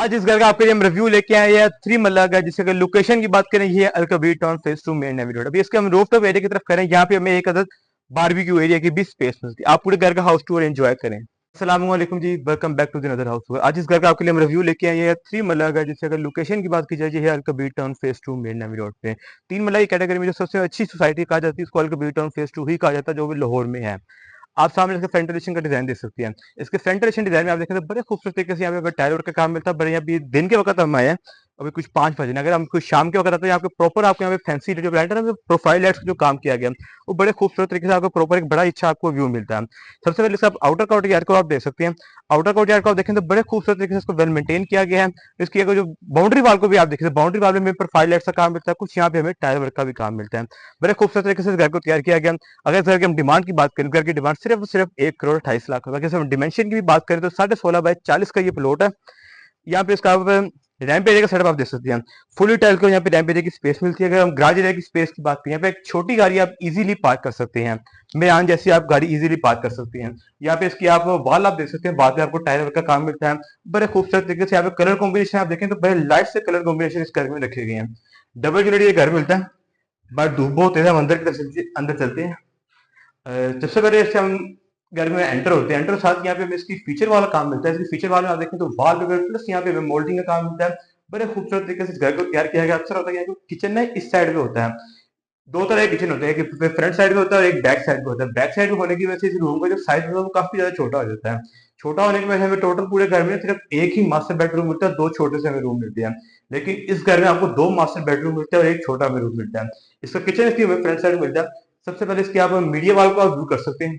आज इस घर का आपके लिए हम रिव्यू लेके आए हैं। थ्री मल्ला का, जिसके अगर लोकेशन की बात करें, ये Al Kabir town Phase 2 main navy road. अभी इसके हम रूफटॉप एरिया की तरफ करें, यहाँ पे हमें एक अदद बारबेक्यू एरिया की भी स्पेस मिलती है। आप पूरे घर का हाउस टूर एंजॉय करें। अस्सलाम वालेकुम जी, welcome back to the other house tour. आज इस घर का आपके लिए हम रिव्यू लेके आए हैं। थ्री मल्ला का, जिससे अगर लोकेशन की बात की जाए, ये है Al Kabir town Phase 2 main navy road पे। तीन मल्ला की कैटेगरी में जो सबसे अच्छी सोसाइटी कहा जाती है, उसको अलकबीर टाउन फेज 2 ही कहा जाता है, जो भी लाहौर में है। आप सामने इसका फ्रंट एलिवेशन का डिजाइन देख सकते हैं। इसके फ्रंट एलिवेशन डिजाइन में आप देखें तो बड़े खूबसूरत तरीके से यहाँ पे टायर वर्क का काम मिलता है। बड़े यहाँ पे दिन के वक्त हम आए हैं, अभी कुछ 5 बजे। अगर हम कुछ शाम के वक्त आते हैं, यहाँ पे प्रॉपर आपको यहाँ पे फैंसी जो ब्रांड है ना, प्रोफाइल लाइट्स जो काम किया गया, वो बड़े खूबसूरत तरीके से आपको प्रॉपर एक बड़ा अच्छा आपको व्यू मिलता है। सबसे पहले आप आउटर कोर्ट यार्ड को आप देख सकते हैं। आउटर कोर्ट यार्ड को आप देखें तो बड़े खूबसूरत तरीके से इसको वेल मेंटेन किया गया है। इसकी अगर जो बाउंड्री वाल को भी आप देखें, बाउंड्री वाल में प्रोफाइल लाइट्स का काम मिलता है, कुछ यहाँ पे हमें टायर वर्क का भी काम मिलता है। बड़े खूबसूरत तरीके से इस घर को तैयार किया गया। अगर इस घर की हम डिमांड की बात करें, घर की डिमांड सिर्फ 1 करोड़ 28 लाख रुपए। अगर हम डिमेंशन की भी बात करें तो 16.5 बाय 40 का ये प्लॉट है। यहाँ पे इसका रैंप एरिया का सेटअप आप देख सकते हैं। फुली टाइल को यहाँ पे रैंप एरिया की स्पेस मिलती है। अगर हम गैराज एरिया की स्पेस की बात करें, यहाँ पे एक छोटी गाड़ी आप इजीली पार्क कर सकते हैं। मेरान जैसी आप गाड़ी इजीली पार्क कर सकते हैं। यहाँ पे इसकी आप वॉल आप देख सकते हैं, बाद में आपको टायर वर्क का काम मिलता है। बड़े खूबसूरत तरीके से यहाँ पे कलर कॉम्बिनेशन आप देखें तो बड़े लाइट से कलर कॉम्बिनेशन इस घर में रखे गए हैं। डबल यूनिट ये घर मिलता है, बट धूप बहुत तेज है, हम अंदर की तरफ अंदर चलते हैं। सबसे पहले इससे हम घर में एंटर होते हैं। एंटर साथ यहाँ पे हमें इसकी फीचर वाला काम मिलता है। इसकी फीचर वाले में आप देखें तो वॉल पेपर प्लस यहाँ पे हमें मोल्डिंग का काम मिलता है। बड़े खूबसूरत तरीके से इस घर को तैयार किया गया। अक्सर होता है कि किचन ना इस साइड पे होता है, दो तरह के किचन होते हैं, एक फ्रंट साइड में होता है और एक बैक साइड में होता है। बैक साइड में होने की वजह से इस रूम का जो साइज होता है वो काफी ज्यादा छोटा हो जाता है। छोटा होने की वजह से हमें टोटल पूरे घर में सिर्फ एक ही मास्टर बेडरूम मिलता है, दो छोटे से हमें रूम मिलते हैं। लेकिन इस घर में आपको दो मास्टर बेडरूम मिलते हैं और एक छोटा हमें रूम मिलता है। इसका किचन इसकी हमें फ्रंट साइड मिलता है। सबसे पहले इसकी आप मीडिया वाल को आप व्यू कर सकते हैं।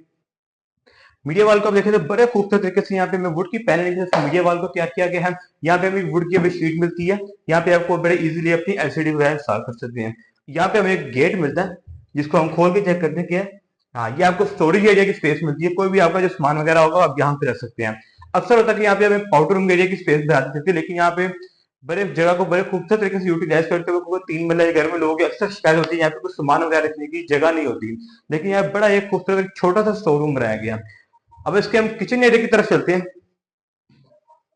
मीडिया वॉल को आप देखें तो बड़े खूबसूरत तरीके से यहाँ पे हमें वुड की पैनलिंग से मीडिया वॉल को तैयार किया गया है। यहाँ पे हमें वुड की हमें शीट मिलती है। यहाँ पे आपको बड़े इजीली अपनी एलसीडी वगैरह इंस्टॉल कर सकते हैं। यहाँ पे हमें एक गेट मिलता है, जिसको हम खोल के चेक करते हैं। हाँ, ये आपको स्टोरेज एरिया की स्पेस मिलती है। कोई भी आपका जो सामान वगैरह होगा आप यहाँ पे रख सकते हैं। अक्सर होता है कि यहाँ पे हमें पाउडर रूम एरिया की स्पेस बढ़ा देती है, लेकिन यहाँ पे बड़े जगह को बड़े खूबसूरत तरीके से यूटिलाइज करते हुए तीन महीने घर में लोगों की अक्सर शिकायत होती है यहाँ पे कुछ सामान वगैरह रखने की जगह नहीं होती। लेकिन यहाँ बड़ा एक खूबसूरत छोटा सा स्टोर रूम बनाया गया। अब इसके हम किचन एरिया की तरफ चलते हैं।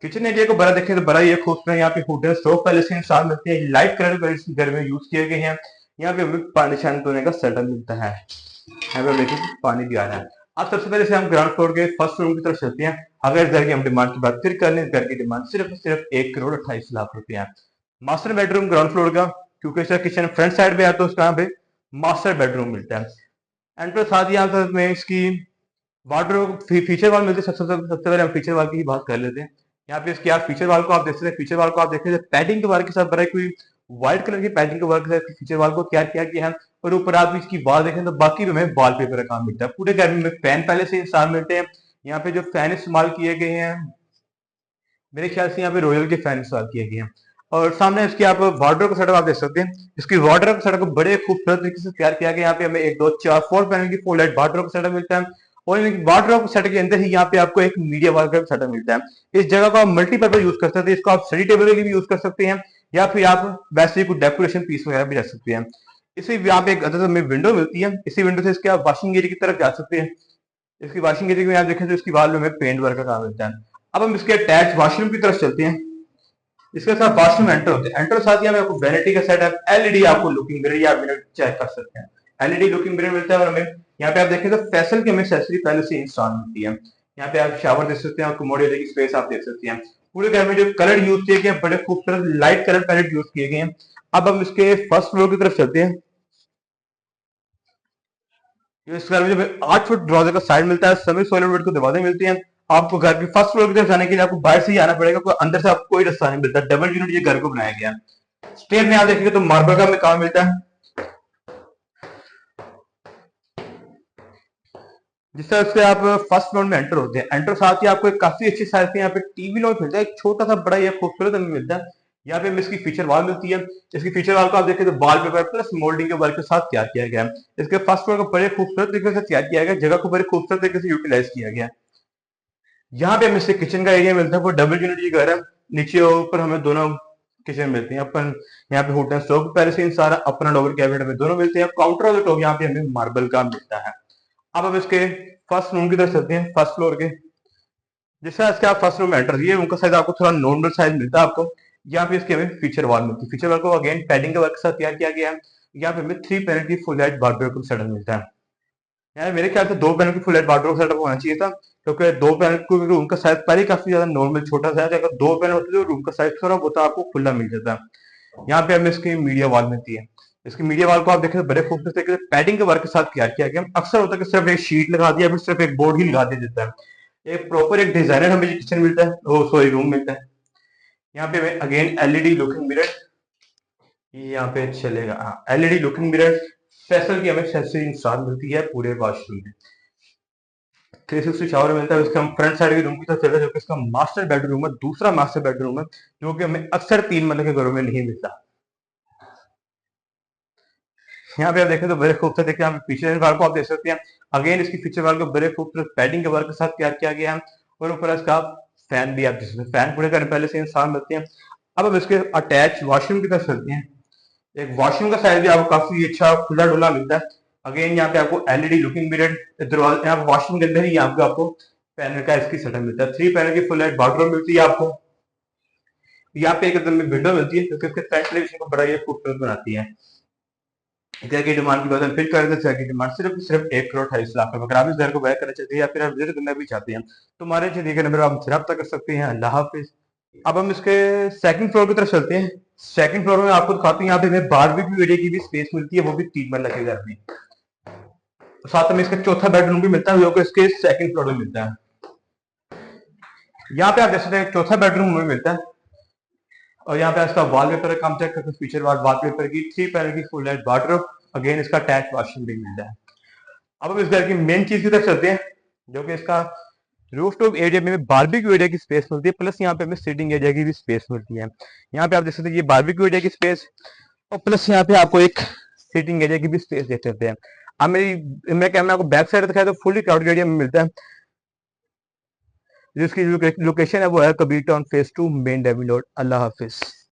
किचन एरिया को बड़ा देखें तो बड़ा ये खूबसूरत है। यहाँ पे वुडन स्टोव पहले से इंस्टॉल मिलते हैं, लाइट कलर घर में यूज किए गए हैं। यहाँ पे हमें पानी शानी धोने का सेटअप मिलता है। यहाँ पे देखिए पानी भी आ रहा है। अब सबसे पहले से हम ग्राउंड फ्लोर के फर्स्ट रूम की तरफ चलते हैं। अगर इस घर की हम डिमांड की बात फिर करने, इस घर की डिमांड सिर्फ 1 करोड़ 28 लाख रुपए है। मास्टर बेडरूम ग्राउंड फ्लोर का, क्योंकि इसका किचन फ्रंट साइड पे है तो उसका यहाँ पे मास्टर बेडरूम मिलता है। एंड साथ ही यहाँ में इसकी वार्डरोब फीचर वॉल मिलती है। सबसे पहले हम फीचर वॉल की ही बात कर लेते हैं। यहाँ पे इसकी आप फीचर वॉल को आप देख सकते हैं। फीचर वॉल को आप देख सकते हैं, पैडिंग के वर्क के साथ बड़ा कोई व्हाइट कलर की पैडिंग के वर्क के साथ फीचर वॉल को तैयार किया गया है। और ऊपर आप इसकी वॉल देखें तो बाकी में हमें वॉल पेपर का काम मिलता है। पूरे घर में फैन पहले से इंस्टॉल मिलते हैं। यहाँ पे जो फैन इस्तेमाल किए गए हैं, मेरे ख्याल से यहाँ पे रॉयल के फैन इंस्टॉल किए गए हैं। और सामने इसकी आप वार्डरोब का सेटअप आप देख सकते हैं। इसकी वार्डरोब का सेटअप बड़े खूबसूरत तरीके से तैयार किया गया। यहाँ पे हमें एक दो चार 4 पैनल की फुल लाइट वार्डरोब का सेटअप मिलता है। और वार्डरोब सेटअप के अंदर ही यहाँ पे आपको एक मीडिया वार्डरोब सेटअप मिलता है। इस जगह को आप मल्टीपर्पज यूज कर सकते हैं। इसको आप स्टडी टेबल के लिए भी यूज कर सकते हैं, या फिर आप वैसे ही कुछ डेकोरेशन पीस वगैरह भी रख सकते हैं। इसी यहाँ पे एक अदद हमें विंडो मिलती है। इसी विंडो से इसके आप वॉशिंग एरिया की तरफ जा सकते हैं। इसकी वॉशिंग एरिया में आप देखें तो इसकी वॉल में हमें पेंट वर्क का काम मिलता है। अब हम इसके अटैच वॉशरूम की तरफ चलते हैं। इसके साथ वॉशरूम एंटर होते हैं। एंटर साथ ही हमें आपको वैनिटी का सेटअप, एलईडी आपको लुकिंग मिरर या मिरर चेक कर सकते हैं। एलईडी लुकिंग मिरर मिलता है। और हमें यहाँ पे आप देखें तो फैसल की हमें एक्सेसरी पहले से इंस्टॉल मिलती है। यहाँ पे आप शावर देख सकते हैं और कमोड एरिया की स्पेस आप देख सकते हैं। पूरे घर में जो कलर यूज किए गए बड़े खूबसूरत लाइट कलर पैलेट यूज किए गए हैं। अब हम इसके फर्स्ट फ्लोर की तरफ चलते हैं। इस घर में जो 8 फुट दरवाजे का साइड मिलता है, सभी सॉलिड वुड के दरवाजे मिलते हैं। आपको घर के फर्स्ट फ्लोर की तरफ जाने के लिए आपको बाहर से ही आना पड़ेगा, कोई अंदर से आपको कोई रास्ता नहीं मिलता। डबल यूनिट ये घर को बनाया गया। स्टेयर में आप देखेंगे तो मार्बल का हमें काम मिलता है। जिस तरह से आप फर्स्ट फ्लोर में एंटर होते हैं, एंटर साथ ही आपको एक काफी अच्छी साइज के यहाँ पे टीवी लॉन्च मिलता है। एक छोटा सा बड़ा ये खूबसूरत हमें मिलता है। यहाँ पे हमें इसकी फीचर वॉल मिलती है। इसकी फीचर वॉल को आप देखें तो वॉल पेपर प्लस मोल्डिंग के वर्क के साथ तैयार किया गया है। इसके फर्स्ट फ्लोर को बड़े खूबसूरत तरीके से तैयार किया गया, जगह को बड़े खूबसूरत तरीके से यूटिलाइज किया गया। यहाँ पे हमें इससे किचन का एरिया मिलता है। वो डबल यूनिट की घर है, नीचे और ऊपर हमें दोनों किचन मिलते हैं। अपन यहाँ पे हुड एंड स्टोव पहले से सारा अपना डोर कैबिनेट में दोनों मिलते हैं। काउंटर और टॉप यहाँ पे हमें मार्बल का मिलता है। अब हम इसके फर्स्ट रूम की तरफ चलते हैं, फर्स्ट फ्लोर के। जैसे इसके आप फर्स्ट रूम में एंटर, ये रूम का साइज आपको थोड़ा नॉर्मल साइज मिलता है आपको। यहाँ पे इसके हमें फीचर वॉल मिलती है, फीचर वॉल को अगेन पैडिंग के वर्क के साथ तैयार किया गया है। यहाँ पे हमें 3 पैनल की फुल लाइट वार्डरोब सेटअप मिलता है। यार मेरे ख्याल से 2 पैनल की फुल लाइट वार्डरोब सेटअप होना चाहिए था, क्योंकि 2 पैनल को रूम का साइज पहले ही काफी ज्यादा नॉर्मल छोटा सा है, अगर 2 पैनल होते तो रूम का साइज थोड़ा बहुत आपको खुला मिल जाता है। यहाँ पे हमें इसकी मीडिया वॉल मिलती है। इसकी मीडिया वॉल को आप देखें तो बड़े खूबसूरत तरीके से पैडिंग के वर्क के साथ तैयार किया गया। अक्सर होता है कि सिर्फ एक शीट लगा दिया, फिर सिर्फ एक बोर्ड ही लगा दिया जाता है। एक प्रॉपर एक डिजाइनर हमें किचन मिलता है, वो सॉरी रूम मिलता है। यहाँ पे हमें अगेन एलईडी लुकिंग मिरर, यहाँ पे चलेगा, हाँ एलईडी लुकिंग मिरर स्पेशल की हमें एक्सेसरी इंस्टॉल मिलती है पूरे वॉशरूम में। 360 शावर मिलता है। इसके हम फ्रंट साइड के रूम की तरफ चलते हैं, जो कि इसका मास्टर बेडरूम है, दूसरा मास्टर बेडरूम है, जो कि हमें अक्सर 3 मंजिल के घरों में नहीं मिलता। यहाँ पे आप देखें तो बड़े खूबसूरत देखिए, हम पीछे वाल को आप देख सकते हैं। अगेन इसकी फीचर वाल को बड़े खूबसूरत पैडिंग के वर्क के साथ तैयार किया गया है, और ऊपर इसका फैन भी आप जिसमें फैन पूरे करने पहले से इंसान मिलते हैं। अब हम इसके अटैच वॉशरूम की तरफ चलते हैं। एक वॉशरूम का साइज भी आपको काफी अच्छा खुला डुला मिलता है। अगेन यहाँ पे आपको एलईडी लुकिंग मिरर, दरवाजा यहाँ वॉशरूम के अंदर ही यहाँ पे आपको पैनल का इसकी सेटअप मिलता है। 3 पैनल की फुल लाइट वार्डरोब मिलती है आपको। यहाँ पे एक एकदम विंडो मिलती है, क्योंकि इसके फ्रंट टेलीविजन को बड़ा ये खूबसूरत बनाती है। घर की डिमांड की बात हम फिर करें तो घर की डिमांड सिर्फ 1 करोड़ 28 लाख रुपए। अगर आप इस घर को बाय करना चाहते हैं या फिर आप विजिट करना भी चाहते हैं तो हमारे नीचे दिए गए नंबर आप रब्ता कर सकते हैं। अल्लाह हाफिज। अब हम इसके सेकंड फ्लोर की तरफ चलते हैं। सेकंड फ्लोर में आपको दिखाते हैं, यहाँ पे हमें बारबेक्यू एरिया की भी स्पेस मिलती है, वो भी 3 मंजिल के घर में। तो साथ में इसका चौथा बेडरूम भी मिलता है, जो कि इसके सेकंड फ्लोर में मिलता है। यहाँ पे आप देख सकते हैं चौथा बेडरूम में मिलता है। और यहाँ पे इसका वॉलपेपर का काम चेक करते हैं, फीचर वॉलपेपर की 3 पैनल की फुल लाइट वार्डरोब, अगेन इसका अटैच वॉशरूम भी मिलता है। अब हम इस घर की मेन चीज की तरफ चलते हैं, जो कि इसका रूफटॉप एरिया में बारबेक्यू एरिया की स्पेस मिलती है, प्लस यहाँ पे हमें सीटिंग एरिया की भी स्पेस मिलती है। यहाँ पे आप देख सकते हैं ये बारबेक्यू एरिया की स्पेस, और प्लस यहाँ पे आपको एक सीटिंग एरिया की भी स्पेस देख सकते हैं। अब मैं कैमरा आपको बैक साइड दिखाया तो फुली क्राउडेड एरिया में मिलता है। जिसकी लोकेशन है वो है Kabir Town Phase 2 Main Devil Road. अल्लाह हाफिज।